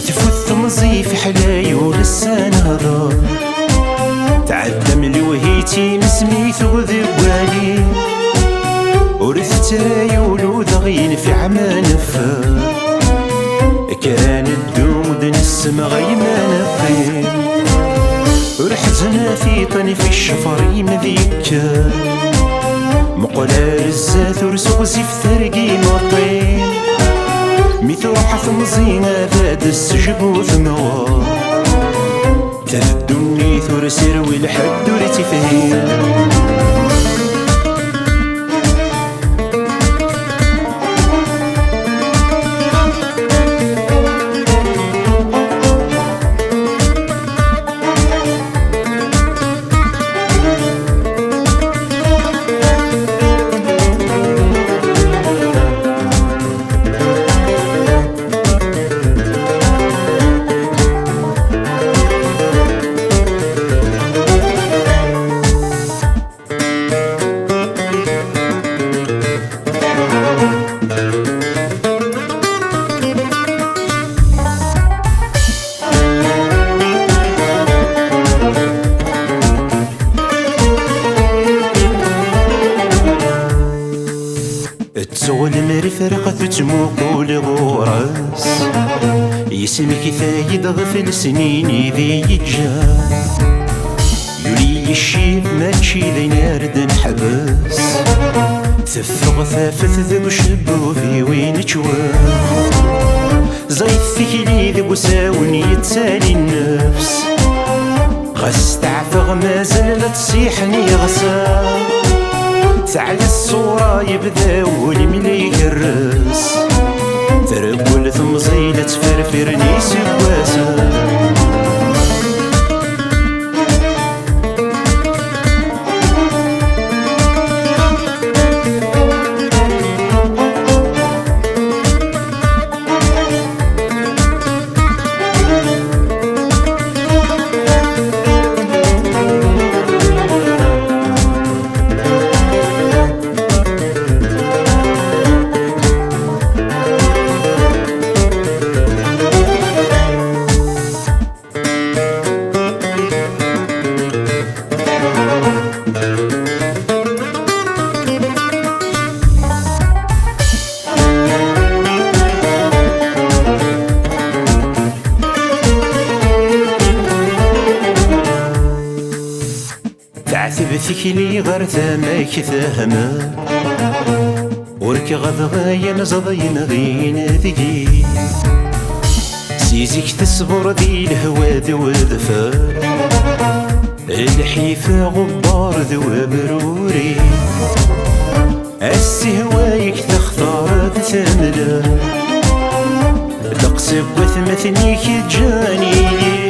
تفوت تمزي في حلاي ولسان هضر تعدى ملي وهيتي مسميت وذوالي ورثت رايول وذغين في عمان فا كان الدود نسم غيمان قيم رحزنا في طنف الشفريم ذيك مقلال الزاث ورسوق زيف ثرقي مطين ميثوحة ثمزينة ذات السجب ثموار تهدوني ثور سروي لحد ورتفهين تزول مرفرقة تجموق غورس يسمك ثايد غفل سنين ذي يجا يولي الشيب ماشي ذي نارد نحبس ثفغ ثافث ذو شبو في وين جوار زي الثكلي ذي وساوني يتسالي النفس غس تعفغ مازال لا تصيحني غسا تعال الصورة يبدا والملي يكرس تربول ثمزيلة تفرفرني سواسا تعثب ثكلي غير ثماك ثهما ورك غضغايا زضين غين ذكي سيزيك تصبر ذي الهوا ذو ذفا الحيفا غبار ذو بروري السهوايك تختار ثملا تقصب وثمثنيك جاني